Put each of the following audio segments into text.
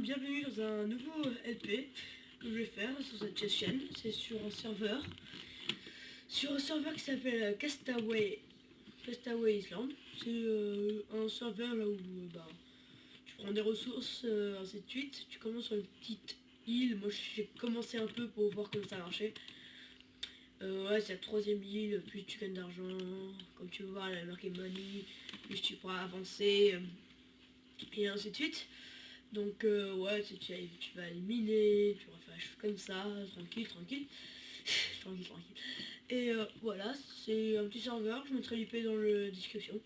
bienvenue dans un nouveau LP que je vais faire sur cette chaîne. C'est sur un serveur qui s'appelle Castaway Island. C'est un serveur là où tu prends des ressources, ainsi de suite. Tu commences sur une petite île. Moi j'ai commencé un peu pour voir comment ça marchait. Ouais, c'est la troisième île, plus tu gagnes d'argent, comme tu veux voir, elle a marqué money, plus tu pourras avancer, et ainsi de suite. Donc ouais, tu vas miner, tu refais la chose comme ça, tranquille. tranquille. Et voilà, c'est un petit serveur, je mettrai l'IP dans la description.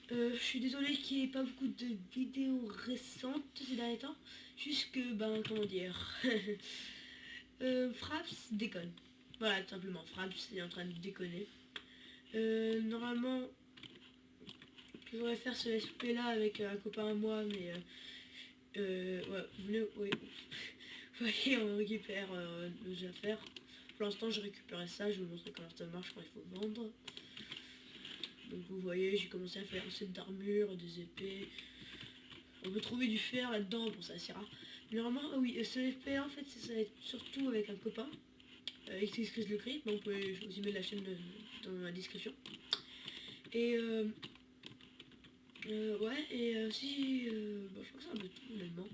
Je suis désolé qu'il n'y ait pas beaucoup de vidéos récentes ces derniers temps, juste que, comment dire, Fraps déconne. Voilà, tout simplement, Fraps est en train de déconner. Normalement, je voudrais faire ce SP là avec un copain à moi, mais ouais, vous voyez, on récupère nos affaires. Pour l'instant, j'ai récupéré ça, je vais vous montrer comment ça marche quand il faut vendre. Donc vous voyez, j'ai commencé à faire un set d'armure, des épées. On peut trouver du fer là-dedans, bon ça c'est rare. Mais normalement, oui, ce épée en fait, ça va être surtout avec un copain. XX Chris le Cri, donc vous pouvez aussi mettre la chaîne dans la description. Et ouais, et si je crois que c'est un peu tout honnêtement.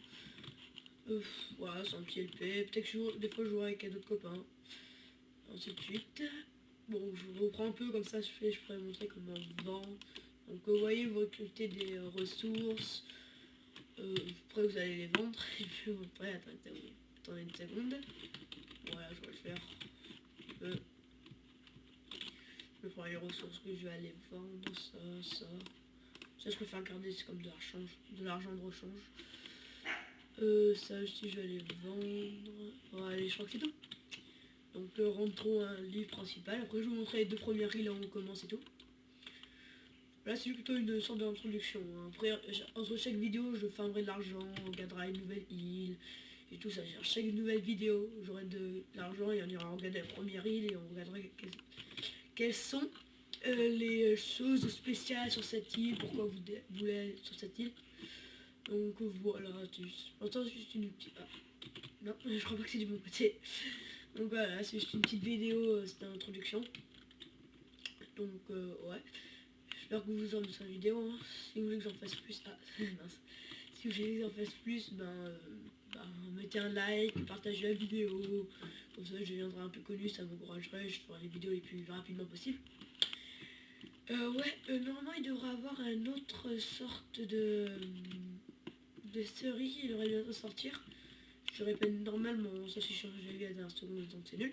Voilà, c'est un petit LP. Peut-être que des fois je jouerai avec d'autres copains. Ainsi de suite. Bon, je reprends un peu comme ça, je pourrais montrer comment on vend. Donc vous voyez, vous récoltez des ressources. Après vous allez les vendre. Et puis après, attendez une seconde. Voilà, je vais le faire. Je prends les ressources que je vais aller vendre, ça. Ça je préfère garder, c'est comme de l'argent de rechange. Ça aussi je vais aller vendre. Voilà, je crois que c'est tout. Donc rentrons à l'île principale. Après je vais vous montrer les deux premières îles où on commence et tout. Là c'est plutôt une sorte d'introduction. Après entre chaque vidéo je farmerai de l'argent, on regardera une nouvelle île et tout ça. Chaque nouvelle vidéo j'aurai de l'argent et on ira regarder la première île et on regardera quelles sont les choses spéciales sur cette île, pourquoi vous voulez aller sur cette île. Donc voilà, attends, c'est juste une petite... Ah. Non, je crois pas que c'est du bon côté. Donc voilà, c'est juste une petite vidéo, c'était une introduction. Donc ouais, j'espère que vous en aimez cette vidéo. Hein. Si vous voulez que j'en fasse plus... Ah, mince. Si vous voulez que j'en fasse plus, mettez un like, partagez la vidéo. Comme ça je deviendrai un peu connu, ça m'encouragerait, je ferai les vidéos les plus rapidement possible. Normalement il devrait avoir une autre sorte de série, il devrait bientôt sortir. Je répète normalement, ça c'est changé la vie à la dernière seconde, donc c'est nul.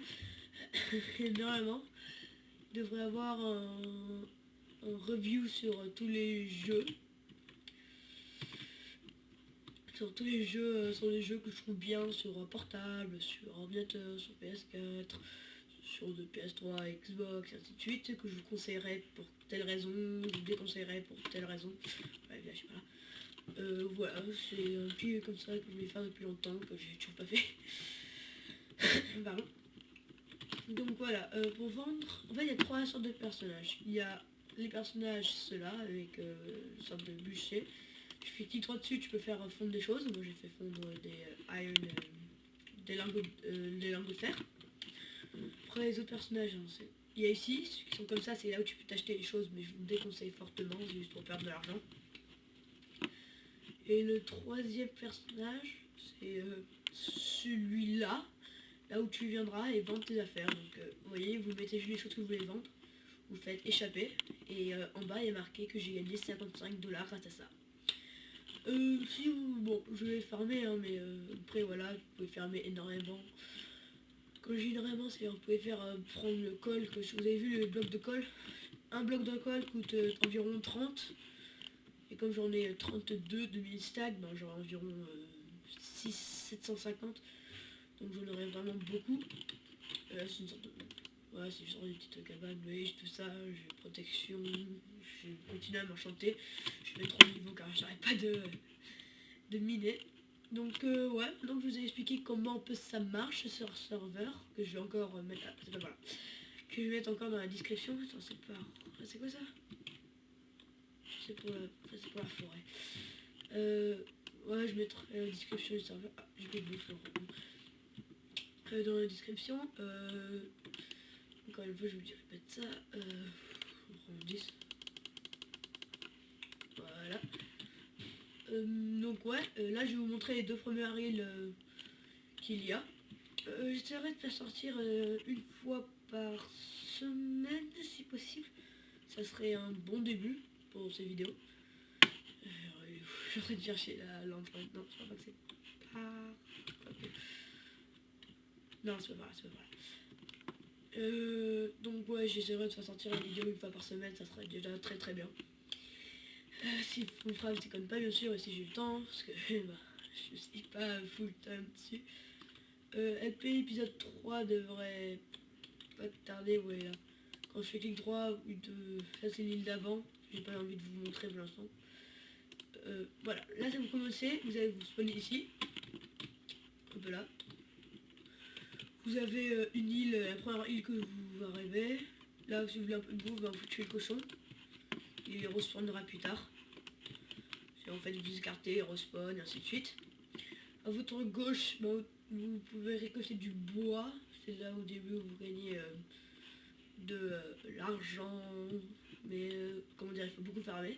Et normalement, il devrait avoir un review sur tous les jeux. Sur les jeux que je trouve bien sur portable, sur ordinateur, sur PS4, sur de PS3, Xbox, et ainsi de suite, que je vous conseillerais pour telle raison, je vous déconseillerais pour telle raison. Ouais, là, je sais pas. Voilà, c'est un petit comme ça que je voulais faire depuis longtemps, que j'ai toujours pas fait. Pardon. Donc voilà, pour vendre, en fait il y a trois sortes de personnages. Il y a les personnages, ceux-là, avec une sorte de bûcher. Tu fais clic droit dessus, tu peux faire fondre des choses. Moi j'ai fait fondre des lingots de fer. Après les autres personnages, hein, il y a ici, ceux qui sont comme ça, c'est là où tu peux t'acheter les choses, mais je vous déconseille fortement, c'est juste pour perdre de l'argent. Et le troisième personnage, c'est celui-là, là où tu viendras et vendre tes affaires. Donc vous voyez, vous mettez juste les choses que vous voulez vendre, vous faites échapper, et en bas il y a marqué que j'ai gagné 55$ grâce à ça. Bon, je vais farmer, hein, mais après voilà, vous pouvez farmer énormément. Quand je dis énormément, c'est vous pouvez faire prendre le col, que vous avez vu le bloc de colle. Un bloc de colle coûte environ 30. Et comme j'en ai 32 de mini stacks, j'aurai environ 750. Donc j'en aurai vraiment beaucoup. C'est une sorte de... Ouais, c'est une sorte de petite cabane, mais tout ça, j'ai protection, je continue à m'enchanter. Je vais 3 niveaux car j'arrête pas de miner. Donc ouais, donc je vous ai expliqué comment ça marche sur ce serveur, que je vais encore mettre... que je vais mettre encore dans la description. Attends, c'est quoi ça? C'est pour la forêt. Ouais, je mettrai la description du serveur. Ah, j'ai oublié de bouffer dans la description. Encore une fois, je vous répète ça. On prend 10. Voilà. Donc ouais, là je vais vous montrer les 2 premières reels qu'il y a. J'essaierai de faire sortir une fois par semaine si possible. Ça serait un bon début pour ces vidéos. Je suis en train de chercher l'entrée. Non, je crois pas que c'est pas... Non, c'est pas vrai, c'est pas vrai. Donc ouais, j'essaierai de faire sortir une vidéo une fois par semaine, ça serait déjà très très bien. Si mon frère ne s'y connaît pas bien sûr, et si j'ai le temps, parce que bah, je suis pas full time dessus. LP épisode 3 devrait pas tarder, ouais là. Quand je fais clic droit, ça c'est l'île d'avant, j'ai pas envie de vous montrer pour l'instant. Voilà, là ça vous commencez, vous allez vous spawner ici. Hop là. Vous avez une île, la première île que vous arrivez. Là si vous voulez un peu de bouffe, bah, vous tuez le cochon. Il respawnera plus tard. Et en fait vous écartez, il respawn, et ainsi de suite. À votre gauche, bah, vous pouvez récolter du bois. C'est là au début où vous gagnez de l'argent. Mais comment dire, il faut beaucoup farmer.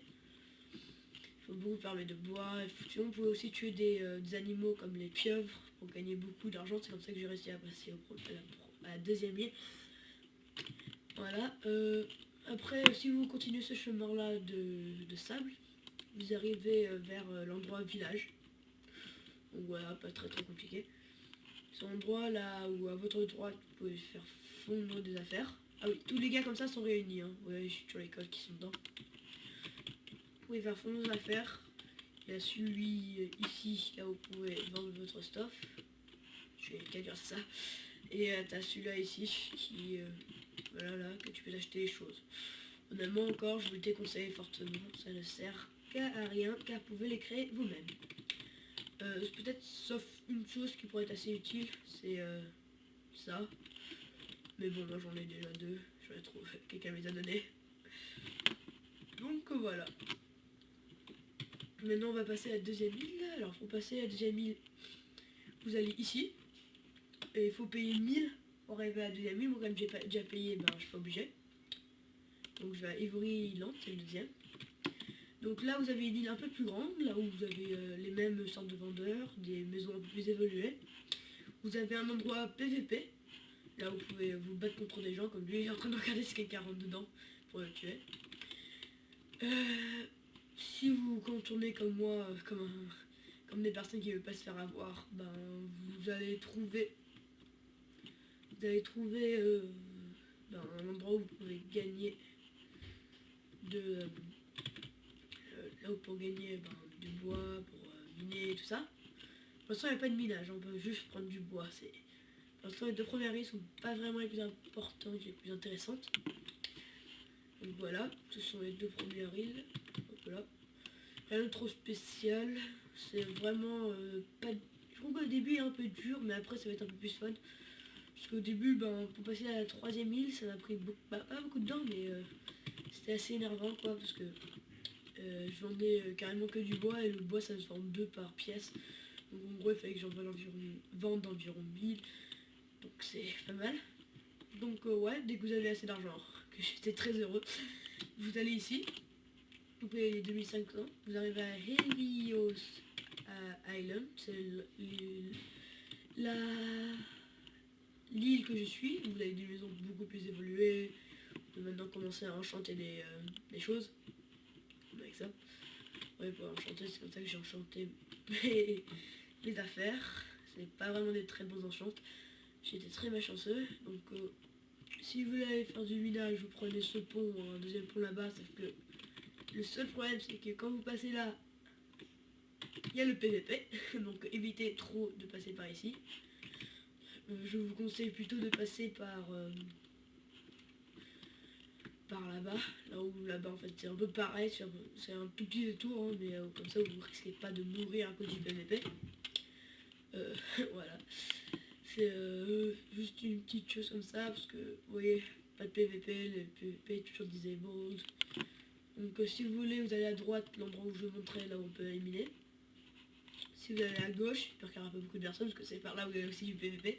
Il faut beaucoup farmer de bois. Vous pouvez aussi tuer des animaux comme les pieuvres pour gagner beaucoup d'argent. C'est comme ça que j'ai réussi à passer à la deuxième île. Voilà. Après, si vous continuez ce chemin-là de sable, vous arrivez vers l'endroit village. Donc voilà, pas très très compliqué. C'est un endroit là où à votre droite vous pouvez faire fondre des affaires. Ah oui, tous les gars comme ça sont réunis. Hein. Ouais, je suis sur les codes qui sont dedans. Vous pouvez faire fondre des affaires. Il y a celui ici, là où vous pouvez vendre votre stuff. Je vais caduire ça. Et t'as celui-là ici qui, voilà là, que tu peux acheter des choses. Honnêtement encore, je vous le déconseille fortement. Ça ne sert qu'à rien, car vous pouvez les créer vous-même. Peut-être sauf une chose qui pourrait être assez utile, c'est ça. Mais bon, moi j'en ai déjà 2, je les trouve, quelqu'un me les a donné. Donc voilà. Maintenant on va passer à la deuxième île. Alors pour passer à la deuxième île, vous allez ici. Et il faut payer 1000 pour arriver à la deuxième île. Moi comme j'ai déjà payé, ben je suis pas obligé. Donc je vais à Ivory Island, c'est le deuxième. Donc là vous avez une île un peu plus grande, là où vous avez les mêmes sortes de vendeurs, des maisons un peu plus évoluées. Vous avez un endroit PVP, là où vous pouvez vous battre contre des gens comme lui, il est en train de regarder si quelqu'un rentre dedans pour le tuer. Si vous contournez comme moi, comme des personnes qui ne veulent pas se faire avoir, ben vous allez trouver un endroit où vous pouvez gagner là où pour gagner du bois, pour miner et tout ça. Pour l'instant il n'y a pas de minage, on peut juste prendre du bois. Pour l'instant les 2 premières îles sont pas vraiment les plus importantes, les plus intéressantes. Donc voilà, ce sont les 2 premières îles. Hop là. Rien de trop spécial. C'est vraiment pas... Je trouve qu'au début il est un peu dur, mais après ça va être un peu plus fun. Parce qu'au début, pour passer à la 3e île, ça m'a pris pas beaucoup de temps, mais c'était assez énervant quoi, parce que je vendais carrément que du bois, et le bois ça se vend 2 par pièce. Donc en gros il fallait que j'en vende environ 1000. Donc c'est pas mal. Donc ouais, dès que vous avez assez d'argent, que j'étais très heureux, vous allez ici, vous payez les 2500, vous arrivez à Helios Island, c'est l'île que je suis. Vous avez des maisons beaucoup plus évoluées, vous pouvez maintenant commencer à enchanter des choses, avec ça. Ouais, pour enchanter, c'est comme ça que j'ai enchanté les affaires. C'est pas vraiment des très bons enchants. J'étais très malchanceux, donc si vous voulez aller faire du minage, vous prenez ce pont, un deuxième pont là-bas, sauf que le seul problème c'est que quand vous passez là, il y a le PVP, donc évitez trop de passer par ici. Je vous conseille plutôt de passer par là-bas, là-bas en fait c'est un peu pareil, c'est un tout petit détour, hein, mais comme ça vous risquez pas de mourir à cause du PVP. Voilà. C'est juste une petite chose comme ça, parce que vous voyez, pas de PVP, le PVP est toujours disabled. Donc si vous voulez, vous allez à droite, l'endroit où je vous montrais, là où on peut éliminer. si vous allez à gauche, j'espère qu'il n'y aura pas beaucoup de personnes parce que c'est par là où il y a aussi du PVP.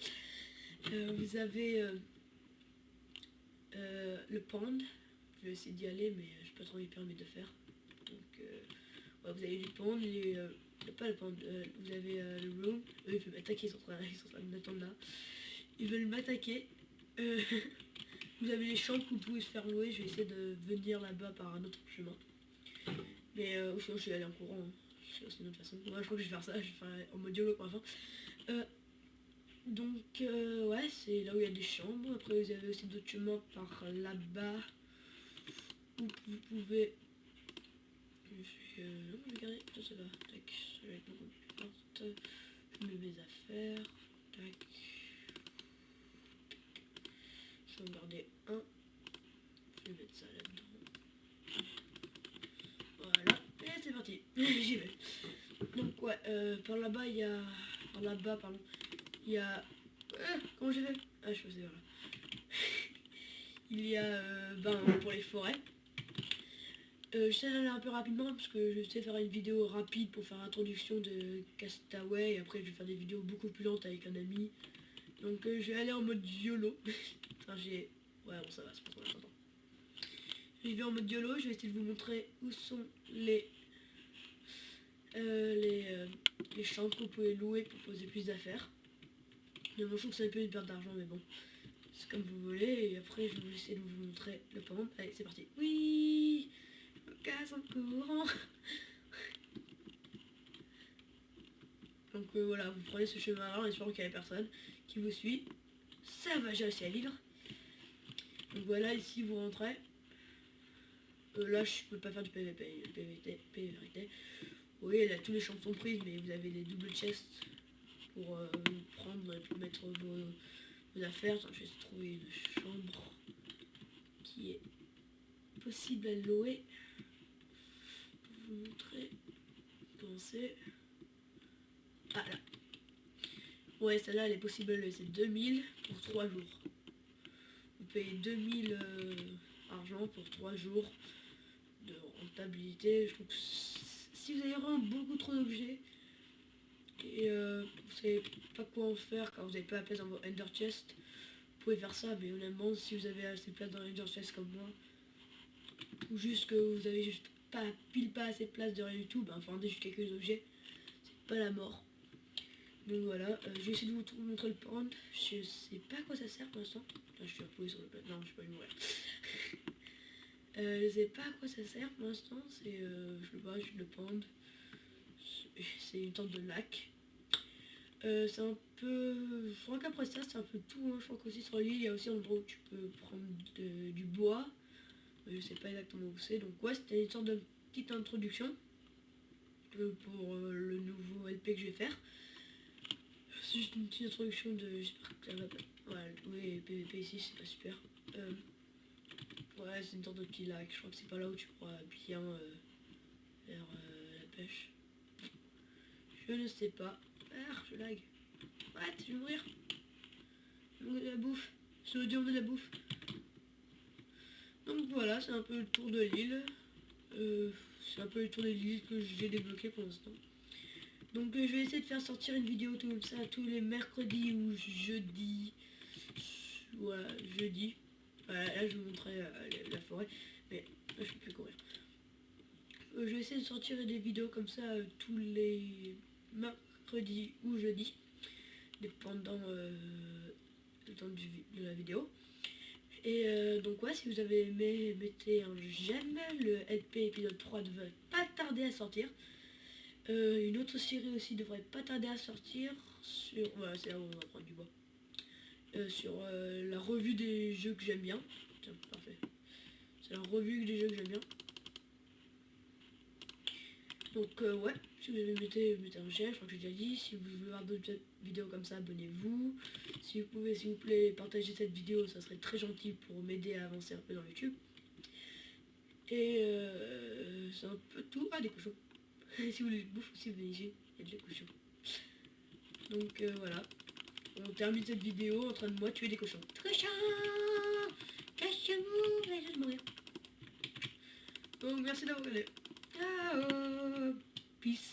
Vous avez le pond. Je vais essayer d'y aller, mais je n'ai pas trop eu permis de faire. Donc, ouais, vous avez du pond, pas le pond, vous avez le room. Eux, ils veulent m'attaquer, ils sont en train de m'attendre là. Ils veulent m'attaquer. Vous avez les chambres où vous pouvez se faire louer. Je vais essayer de venir là-bas par un autre chemin. Mais sinon, je vais aller en courant. Hein. C'est aussi une autre façon. Moi, je crois que je vais faire ça. Je vais faire en mode YOLO pour la fin. Donc, ouais, c'est là où il y a des chambres. Après, vous avez aussi d'autres chemins par là-bas où vous pouvez. Je vais regarder. Ça va. Tac. Ça va être beaucoup plus forte. Je mets mes affaires. Tac. Je vais en garder un. Je vais mettre ça là-dedans. Voilà. Et c'est parti. J'y vais. Donc, ouais, par là-bas, il y a. Par là-bas, pardon. Il y a... comment j'ai fait? Ah, je passais vers là. Il y a pour les forêts. J'essaie d'aller un peu rapidement parce que je sais faire une vidéo rapide pour faire l'introduction de Castaway. Et après, je vais faire des vidéos beaucoup plus lentes avec un ami. Donc, je vais aller en mode YOLO. Enfin, j'ai... Ouais, bon, ça va, c'est pas trop important. Je vais en mode YOLO. Je vais essayer de vous montrer où sont les chambres que vous pouvez louer pour poser plus d'affaires. Je trouve que c'est un peu une perte d'argent, mais bon, c'est comme vous voulez. Et après, je vais essayer de vous montrer le pont. Allez, c'est parti. Oui, je me casse en courant. Donc voilà, vous prenez ce chemin-là en espérant qu'il n'y ait personne qui vous suit. Ça va, j'ai réussi à vivre. Donc voilà, ici vous rentrez. Là, je peux pas faire du PVP, vérité. Oui, là, tous les chambres sont prises, mais vous avez des double chests pour vous prendre et pour mettre vos affaires. Attends, je vais trouver une chambre qui est possible à louer pour vous montrer comment c'est. Ah là. Ouais, celle-là elle est possible à louer, c'est 2000 pour 3 jours. Vous payez 2000 argent pour 3 jours de rentabilité. Je trouve que si vous avez vraiment beaucoup trop d'objets et vous savez pas quoi en faire car vous n'avez pas la place dans vos Ender Chest, vous pouvez faire ça, mais honnêtement, si vous avez assez de place dans les Ender Chest comme moi, ou juste que vous avez juste pas assez de place de rien du tout, ben vendez juste quelques objets, c'est pas la mort. Donc voilà, je vais essayer de vous montrer le pond. Je sais pas à quoi ça sert pour l'instant. Là, je suis appuyé sur le pad. Non, je peux pas y mourir. Je sais pas à quoi ça sert pour l'instant. C'est, je le vois, juste le pond. C'est une sorte de lac. C'est un peu. Je crois qu'après ça, c'est un peu tout. Hein. Je crois qu'aussi sur l'île, il y a aussi un endroit où tu peux prendre du bois. Je sais pas exactement où c'est. Donc, ouais, c'était une sorte de petite introduction pour le nouveau LP que je vais faire. C'est juste une petite introduction de. J'espère que ça va pas. Ouais, oui, PVP ici, c'est pas super. Ouais, c'est une sorte de petit lac. Je crois que c'est pas là où tu pourras bien faire la pêche. Je ne sais pas. Ah, je lag. What? Je vais mourir. Je vais de la bouffe. Je veux dire de la bouffe. Donc voilà, c'est un peu le tour de l'île. C'est un peu le tour de l'île que j'ai débloqué pour l'instant. Donc je vais essayer de faire sortir une vidéo tout comme ça tous les mercredis ou jeudi. Voilà, jeudi. Voilà, là je vous montrerai la forêt. Mais là, je peux plus courir. Je vais essayer de sortir des vidéos comme ça tous les mercredis ou jeudi. Dépendant du temps de la vidéo. Et donc ouais, si vous avez aimé, mettez un j'aime. Le LP épisode 3 devrait pas tarder à sortir. Une autre série aussi devrait pas tarder à sortir sur... Voilà, c'est là où on va prendre du bois. Sur la revue des jeux que j'aime bien. Tiens, parfait. C'est la revue des jeux que j'aime bien. Donc ouais, si vous avez mettez un j'aime, je crois que j'ai déjà dit. Si vous voulez voir d'autres vidéos comme ça, abonnez-vous. Si vous pouvez, s'il vous plaît, partager cette vidéo, ça serait très gentil pour m'aider à avancer un peu dans YouTube. Et c'est un peu tout. Ah, des cochons. Si vous voulez de bouffe aussi, venez ici, il y a des cochons. Donc voilà, on termine cette vidéo en train de moi tuer des cochons. Cochons, cachez-vous, je vais mourir. Donc merci d'avoir regardé. Ciao, peace.